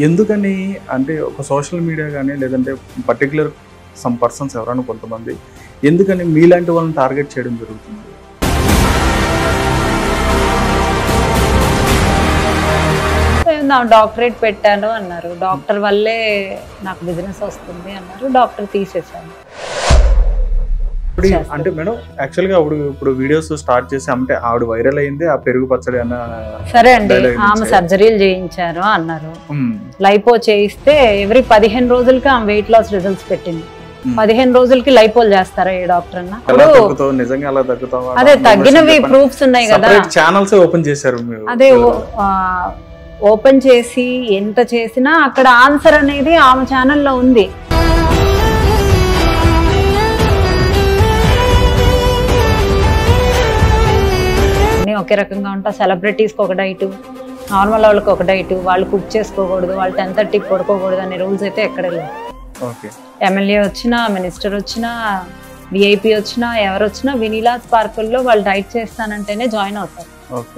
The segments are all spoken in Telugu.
ఎందుకని అంటే ఒక సోషల్ మీడియా కానీ లేదంటే పర్టికులర్ సమ్ పర్సన్స్ ఎవరైనా కొంతమంది ఎందుకని మీలాంటి వాళ్ళని టార్గెట్ చేయడం జరుగుతుంది? నా డాక్టరేట్ పెట్టాను అన్నారు, డాక్టర్ వల్లే నాకు బిజినెస్ వస్తుంది అన్నారు, డాక్టర్ తీసేసాను. అంటే మేడం యాక్చువల్గా ఇప్పుడు వీడియోస్ స్టార్ట్ చేసి అంటే ఆవిడ వైరల్ అయింది ఆ పెరుగు పచ్చడి అన్న. సరే అండి, ఆమె సర్జరీలు చేయించారు అన్నారు, లైపో చేయిస్తే ఎవ్రీ 15 రోజులకి ఆమె వెయిట్ లాస్ రిజల్ట్స్ పెట్టింది. 15 రోజులకి లైపోల్ చేస్తారా ఏ డాక్టర్ అన్న? నిజంగా అలా తగ్గుతావా? అదే తగ్గినవి ప్రూఫ్స్ ఉన్నాయి కదా. ఛానల్స్ ఓపెన్ చేశారు, అదే ఓపెన్ చేసి ఎంత చేసినా అక్కడ ఆన్సర్ అనేది ఆమె ఛానల్లో ఉంది. ఒకే రకంగా ఉంటా. సెలబ్రిటీస్కి ఒక డైట్, నార్మల్ వాళ్ళకి ఒక డైట్, వాళ్ళు కుక్ చేసుకోకూడదు, వాళ్ళు 10:30కి పడుకోకూడదు అనే రూల్స్ అయితే ఎక్కడ లేవు. ఎమ్మెల్యే వచ్చినా, మినిస్టర్ వచ్చినా, విఐపి వచ్చినా, ఎవరు వచ్చినా వెనిలా స్పార్కుల్లో వాళ్ళు డైట్ చేస్తానంటేనే జాయిన్ అవుతారు.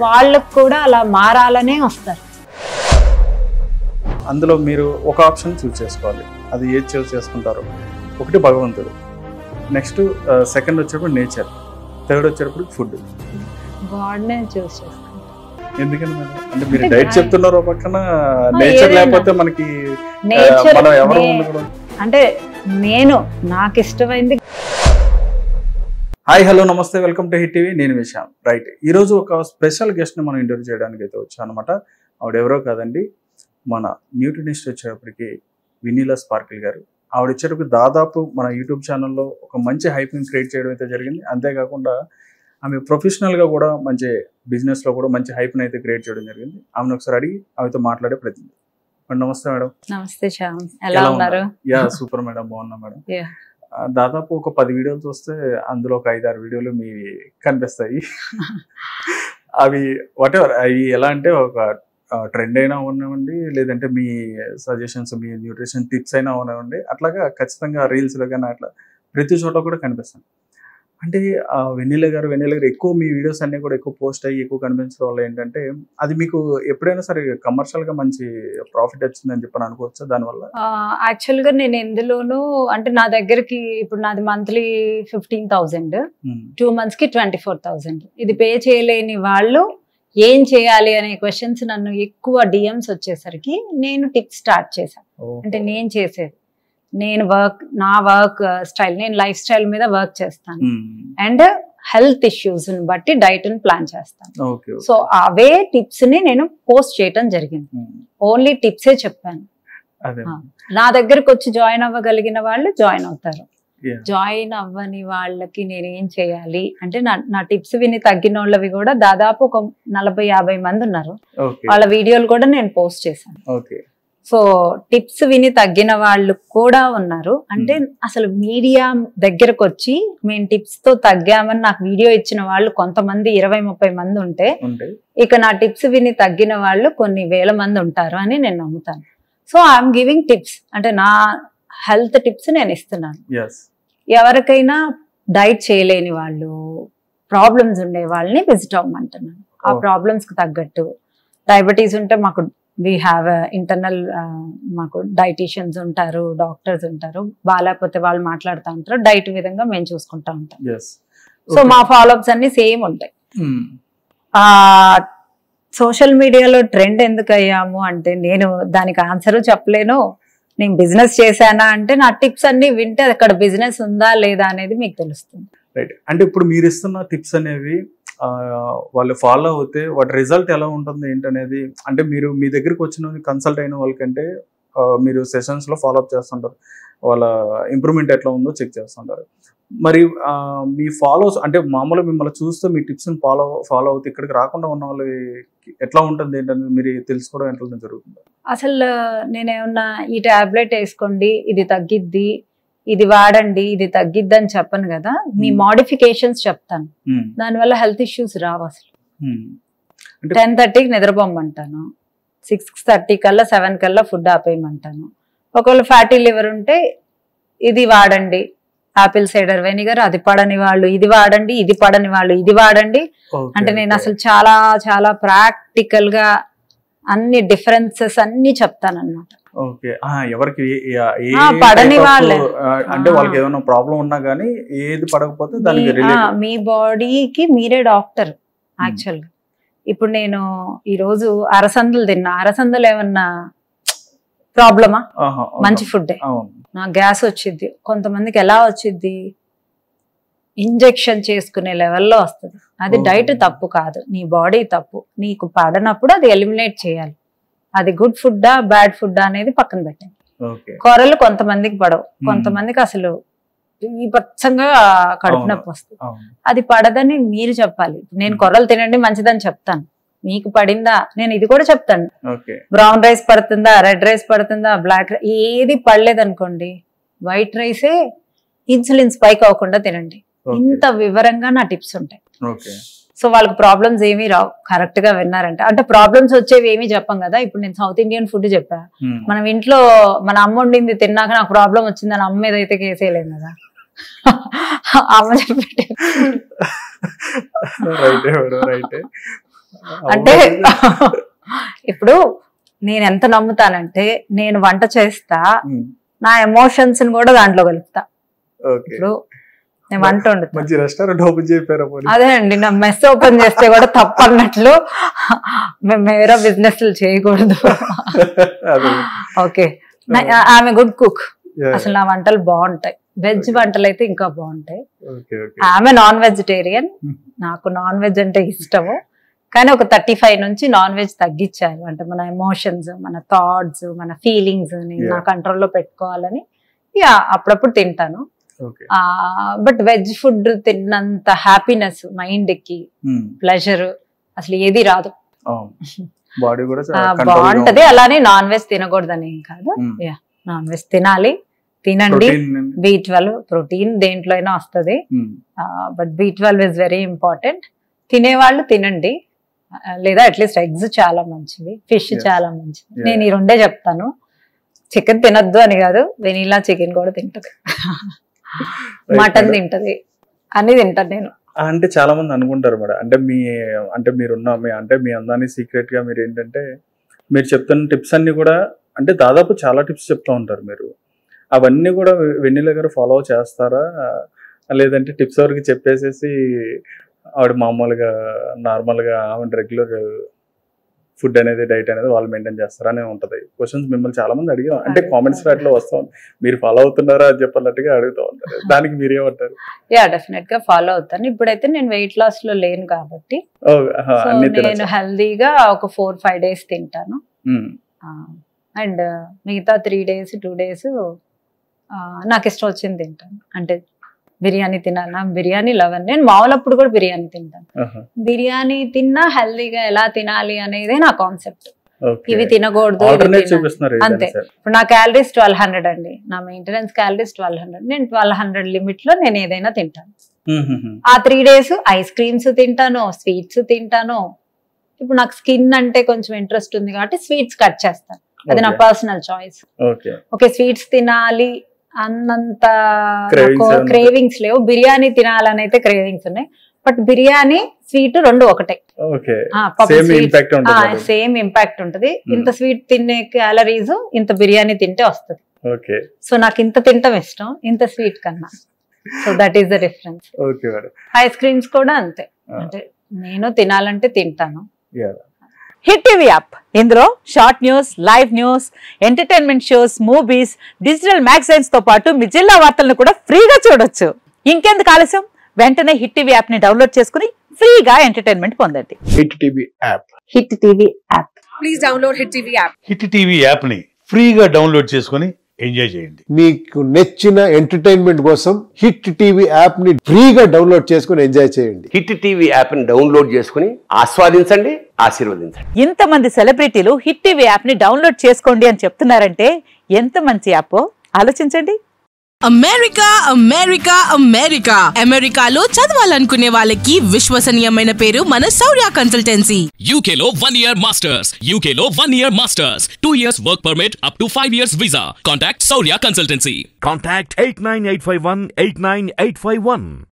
వాళ్ళకు కూడా అలా మారాలనే వస్తారు. అందులో మీరు ఒక ఆప్షన్ చూస్ చేసుకోవాలి. అది ఏది చూస్ చేసుకుంటారో, ఒకటి భగవంతుడు, నెక్స్ట్ సెకండ్ వచ్చేప్పుడు నేచర్, థర్డ్ వచ్చేటప్పుడు ఫుడ్. గాడ్నే చూస్ చేసుకుంటాం. ఎందుకని అంటే మీరు డైట్ చెప్తున్నారు పక్కన నేచర్ లేకపోతే మనకి మనం ఎవరు అంటే నేను నాకు ఇష్టమైంది. హాయ్ హలో నమస్తే, వెల్కమ్ టు హిట్ టీవీ. నేను విశాల్. రైట్, ఈరోజు ఒక స్పెషల్ గెస్ట్ని మనం ఇంటర్వ్యూ చేయడానికి అయితే వచ్చాను అనమాట. ఆవిడ ఎవరో కాదండి, మన న్యూట్రినిస్ట్ వచ్చేటప్పటికి వెనిలా స్పార్కిల్ గారు. ఆవిడ వచ్చేటప్పుడు దాదాపు మన యూట్యూబ్ ఛానల్లో ఒక మంచి హైప్ని క్రియేట్ చేయడం అయితే జరిగింది. అంతేకాకుండా ఆమె ప్రొఫెషనల్గా కూడా మంచి బిజినెస్లో కూడా మంచి హైప్ని అయితే క్రియేట్ చేయడం జరిగింది. ఆమెను ఒకసారి అడిగి ఆమెతో మాట్లాడే ప్రయత్నం. నమస్తే మేడం. నమస్తే శ్యామ్, ఎలా ఉన్నారు? యా సూపర్ మేడం, బాగున్నా మేడం. దాదాపు ఒక 10 వీడియోలు చూస్తే అందులో ఒక 5-6 వీడియోలు మీ కనిపిస్తాయి. అవి వాటెవర్, అవి ఎలా అంటే ఒక ట్రెండ్ అయినా ఉన్నామండి, లేదంటే మీ సజెషన్స్, మీ న్యూట్రిషన్ టిప్స్ అయినా ఉన్నామండి, అట్లాగా ఖచ్చితంగా రీల్స్లో కానీ అట్లా ప్రతి చోట కూడా కనిపిస్తాను. అంటే వెనిలా గారు ఎక్కువ మీ వీడియోస్ అన్నీ కూడా ఎక్కువ పోస్ట్ అయ్యి ఎక్కువ కనిపించడం వల్ల ఏంటంటే అది మీకు ఎప్పుడైనా సరే కమర్షియల్గా మంచి ప్రాఫిట్ వచ్చిందని చెప్పని అనుకోవచ్చా దానివల్ల? యాక్చువల్గా నేను ఎందులోనూ అంటే నా దగ్గరికి ఇప్పుడు నాది మంత్లీ 15,000, 2 monthsకి 24,000. ఇది పే చేయలేని వాళ్ళు ఏం చేయాలి అనే క్వశ్చన్స్ నన్ను ఎక్కువ డిఎమ్స్ వచ్చేసరికి నేను టిప్స్ స్టార్ట్ చేశాను. అంటే నేను చేసేది, నేను నా వర్క్ స్టైల్, నేను లైఫ్ స్టైల్ మీద వర్క్ చేస్తాను అండ్ హెల్త్ ఇష్యూస్ బట్టి డైట్ ప్లాన్ చేస్తాను. సో అవే టిప్స్ ని నేను పోస్ట్ చేయటం జరిగింది. ఓన్లీ టిప్సే చెప్పాను. నా దగ్గరకు వచ్చి జాయిన్ అవ్వగలిగిన వాళ్ళు జాయిన్ అవుతారు. జాయిన్ అవ్వని వాళ్ళకి నేను ఏం చేయాలి అంటే నా టిప్స్ విని తగ్గిన వాళ్ళవి కూడా దాదాపు ఒక 40-50 మంది ఉన్నారు. వాళ్ళ వీడియోలు కూడా నేను పోస్ట్ చేశాను. సో టిప్స్ విని తగ్గిన వాళ్ళు కూడా ఉన్నారు. అంటే అసలు మీడియా దగ్గరకు వచ్చి మేము టిప్స్ తో తగ్గామని నాకు వీడియో ఇచ్చిన వాళ్ళు కొంతమంది 20-30 మంది ఉంటే, ఇక నా టిప్స్ విని తగ్గిన వాళ్ళు కొన్ని వేల మంది ఉంటారు అని నేను నమ్ముతాను. సో ఐఎమ్ గివింగ్ టిప్స్, అంటే నా హెల్త్ టిప్స్ నేను ఇస్తున్నాను. ఎవరికైనా డైట్ చేయలేని వాళ్ళు, ప్రాబ్లమ్స్ ఉండే వాళ్ళని విజిట్ అవ్వమంటున్నాను. ఆ ప్రాబ్లమ్స్ కి తగ్గట్టు, డయాబెటీస్ ఉంటే మాకు వీ హ్యావ్ ఇంటర్నల్, మాకు డైటీషియన్స్ ఉంటారు, డాక్టర్స్ ఉంటారు, బాగాలేకపోతే వాళ్ళు మాట్లాడుతూ ఉంటారు, డైట్ విధంగా మేము చూసుకుంటా ఉంటాం. సో మా ఫాలోఅప్స్ అన్ని సేమ్ ఉంటాయి. సోషల్ మీడియాలో ట్రెండ్ ఎందుకు అయ్యాము అంటే నేను దానికి ఆన్సర్ చెప్పలేను. నేను బిజినెస్ చేశానా అంటే నా టిప్స్ అన్ని వింటే అక్కడ బిజినెస్ ఉందా లేదా అనేది మీకు తెలుస్తుంది. రైట్, అంటే ఇప్పుడు మీరు ఇస్తున్న టిప్స్ అనేవి వాళ్ళు ఫాలో అవుతే వాటి రిజల్ట్ ఎలా ఉంటుంది ఏంటనేది, అంటే మీరు మీ దగ్గరికి వచ్చిన కన్సల్ట్ అయిన వాళ్ళకంటే మీరు సెషన్స్లో ఫాలోఅప్ చేస్తుంటారు, వాళ్ళ ఇంప్రూవ్మెంట్ ఎట్లా ఉందో చెక్ చేస్తుంటారు. మరి మీ ఫాలోస్ అంటే మామూలుగా మిమ్మల్ని చూస్తే మీ టిప్స్ని ఫాలో అవుతే ఇక్కడికి రాకుండా ఉన్న వాళ్ళు ఎట్లా ఉంటుంది ఏంటనేది మీరు తెలుసుకోవడం ఎట్లా జరుగుతుంది? అసలు నేనేమన్నా ఈ టాబ్లెట్ వేసుకోండి ఇది తగ్గిద్ది, ఇది వాడండి ఇది తగ్గిద్ది అని చెప్పను కదా, మీ మోడిఫికేషన్స్ చెప్తాను. దానివల్ల హెల్త్ ఇష్యూస్ రావు. అసలు 10:30కి నిద్రపోమంటాను, 6:30 కల్లా 7 కల్లా ఫుడ్ ఆపేయమంటాను. ఒకవేళ ఫ్యాటీ లివర్ ఉంటే ఇది వాడండి, ఆపిల్ సైడర్ వెనిగర్, అది పడని వాళ్ళు ఇది వాడండి, ఇది పడని వాళ్ళు ఇది వాడండి. అంటే నేను అసలు చాలా చాలా ప్రాక్టికల్ గా అన్ని డిఫరెన్సెస్ అన్ని చెప్తానన్నమాట. ఓకే. ఎవరికి పడని వాళ్ళే అంటే వాళ్ళకి ఏదైనా ప్రాబ్లం ఉన్నా గానీ ఏది పడకపోతే దానికి మీ బాడీకి మీరే డాక్టర్ యాక్చువల్గా. ఇప్పుడు నేను ఈరోజు అరసందలు తిన్నా, అరసందలు ఏమన్నా ప్రాబ్లమా? మంచి ఫుడ్. నా గ్యాస్ వచ్చింది, కొంతమందికి ఎలా వచ్చింది, ఇంజెక్షన్ చేసుకునే లెవెల్లో వస్తుంది. అది డైట్ తప్పు కాదు, నీ బాడీ తప్పు. నీకు పడనప్పుడు అది ఎలిమినేట్ చేయాలి. అది గుడ్ ఫుడ్డా బ్యాడ్ ఫుడ్డా అనేది పక్కన పెట్టండి. కూరలు కొంతమందికి పడవు, కొంతమందికి అసలు ఈ పచ్చంగా కడుపు నొప్పి వస్తుంది. అది పడదని మీరు చెప్పాలి. నేను కూరలు తినండి మంచిదని చెప్తాను, మీకు పడిందా? నేను ఇది కూడా చెప్తాను. బ్రౌన్ రైస్ పడుతుందా, రెడ్ రైస్ పడుతుందా, బ్లాక్ రైస్ ఏది పడలేదు అనుకోండి, వైట్ రైసే ఇన్సులిన్ స్పైక్ అవ్వకుండా తినండి. ఇంత వివరంగా నా టిప్స్ ఉంటాయి. సో వాళ్ళకి ప్రాబ్లమ్స్ ఏమీ రావు కరెక్ట్ గా విన్నారంటే. అంటే ప్రాబ్లమ్స్ వచ్చేవి ఏమీ చెప్పం కదా. ఇప్పుడు నేను సౌత్ ఇండియన్ ఫుడ్ చెప్పా, మనం ఇంట్లో మన అమ్మ వండింది తిన్నాక నాకు ప్రాబ్లం వచ్చిందని అమ్మ మీద అయితే కేసేయలేం కదా. అమ్మ చెప్పే అంటే ఇప్పుడు నేను ఎంత నమ్ముతానంటే, నేను వంట చేస్తా, నా ఎమోషన్స్ ని కూడా దాంట్లో కలుపుతా. ఇప్పుడు నేను వంట వండుతా, అదే అండి, నా మెస్ ఓపెన్ చేస్తే కూడా తప్పు అన్నట్లు మేము వేరే బిజినెస్ చేయకూడదు. ఓకే, ఆమె గుడ్ కుక్, అసలు నా వంటలు బాగుంటాయి. వెజ్ వంటలు అయితే ఇంకా బాగుంటాయి. ఆమె నాన్ వెజిటేరియన్, నాకు నాన్ వెజ్ అంటే ఇష్టము, కానీ ఒక 35 నుంచి నాన్ వెజ్ తగ్గించాను. అంటే మన ఎమోషన్స్, మన థాట్స్, మన ఫీలింగ్స్ నా కంట్రోల్లో పెట్టుకోవాలని అప్పుడప్పుడు తింటాను. బట్ వెజ్ ఫుడ్ తిన్నంత హ్యాపీనెస్, మైండ్ కి ప్లెజర్ అసలు ఏది రాదు. బాగుంటది. అలానే నాన్ వెజ్ తినకూడదని ఏం కాదు, నాన్ వెజ్ తినాలి, తినండి. B12 ప్రోటీన్ దేంట్లో అయినా వస్తుంది, but B12 is very important. తినేవాళ్ళు తినండి, లేదా అట్లీస్ట్ ఎగ్స్ చాలా మంచివి, ఫిష్ చాలా మంచిది. నేను ఈ రెండే చెప్తాను. చికెన్ తినద్దు అని కాదు, వెనీలా చికెన్ కూడా తింటది, మటన్ తింటది, అన్ని తింటాను నేను. అంటే చాలా మంది అనుకుంటారు మేడం, అంటే మీరున్న మీ అందాన్ని సీక్రెట్ గా మీరు ఏంటంటే, మీరు చెప్తున్న టిప్స్ అన్ని కూడా, అంటే దాదాపు చాలా టిప్స్ చెప్తా ఉంటారు మీరు, అవన్నీ కూడా వెన్నెల గారు ఫాలో చేస్తారా, లేదంటే టిప్స్ వరకు చెప్పేసేసి ఆవిడ మామూలుగా నార్మల్గా ఆవిడ రెగ్యులర్ ఫుడ్ అనేది, డైట్ అనేది వాళ్ళు మెయింటైన్ చేస్తారా అని ఉంటుంది. క్వశ్చన్స్ మిమ్మల్ని చాలా మంది అడిగా, అంటే కామెంట్స్ వాటిలో వస్తా ఉంది, మీరు ఫాలో అవుతున్నారా అని చెప్పినట్టుగా అడుగుతూ ఉంటారు. దానికి మీరేమంటారు? డెఫినెట్ గా ఫాలో అవుతాను. ఇప్పుడైతే నేను వెయిట్ లాస్ లో లేను కాబట్టి నేను హెల్దీగా ఒక 4-5 days తింటాను, అండ్ మిగతా 3 days 2 days నాకు ఇష్టం వచ్చింది తింటాను. అంటే బిర్యానీ తినాలా, బిర్యానీ లవర్. నేను మామూలప్పుడు కూడా బిర్యానీ తింటాను. బిర్యానీ తిన్నా హెల్దీగా ఎలా తినాలి అనేదే నా కాన్సెప్ట్. ఇవి తినకూడదు అంతే. ఇప్పుడు నా క్యాలరీస్ 1200 అండి, నా మెయింటెనెన్స్ క్యాలరీస్ 1200. నేను 1200 లిమిట్ లో నేను ఏదైనా తింటాను. ఆ 3 days ఐస్ క్రీమ్స్ తింటాను, స్వీట్స్ తింటాను. ఇప్పుడు నాకు స్కిన్ అంటే కొంచెం ఇంట్రెస్ట్ ఉంది కాబట్టి స్వీట్స్ కట్ చేస్తాను, అది నా పర్సనల్ చాయిస్. ఓకే, స్వీట్స్ తినాలి అన్నంత క్రేవింగ్స్ లేవు. బిర్యానీ తినాలని అయితే క్రేవింగ్స్ ఉన్నాయి, బట్ బిర్యానీ స్వీట్ రెండు ఒకటే, సేమ్ ఇంపాక్ట్ ఉంటది. ఇంత స్వీట్ తినే క్యాలరీస్ ఇంత బిర్యానీ తింటే వస్తుంది. సో నాకు ఇంత తింటాం ఇష్టం, ఇంత స్వీట్ కన్నా. So that is the difference. Ice creams కూడా అంతే, అంటే నేను తినాలంటే తింటాను. హిట్ టీవీ యాప్, ఇందులో short news, live news, entertainment shows, movies, digital magazines తో పాటు మీ జిల్లా వార్తలను కూడా ఫ్రీగా చూడొచ్చు. ఇంకెందుకు ఆలస్యం, వెంటనే హిట్ టీవీ యాప్ ని డౌన్లోడ్ చేసుకుని ఫ్రీగా ఎంటర్టైన్మెంట్ పొందండి. Hit TV app, hit TV app, please download hit TV app. Hit TV app ని ఫ్రీగా డౌన్లోడ్ చేసుకుని ఎంజాయ్ చేయండి. మీకు నచ్చిన ఎంటర్టైన్మెంట్ కోసం హిట్ టీవీ యాప్ ని ఫ్రీగా డౌన్లోడ్ చేసుకుని ఎంజాయ్ చేయండి. హిట్ టీవీ యాప్ ని డౌన్లోడ్ చేసుకుని ఆస్వాదించండి, ఆశీర్వదించండి. ఇంతమంది సెలబ్రిటీలు హిట్ టీవీ యాప్ ని డౌన్లోడ్ చేసుకోండి అని చెప్తున్నారంటే ఎంత మంచి యాప్ ఆలోచించండి. అమెరికా అమెరికా అమెరికా అమెరికాలో చదవాలనుకునే వాళ్ళకి విశ్వసనీయమైన పేరు మన శౌర్య కన్సల్టెన్సీ. UK లో 1 year masters, UK లో 1 year masters, 2 years work permit up to 5 years visa. Contact Shaurya Consultancy. Contact 89851 89851.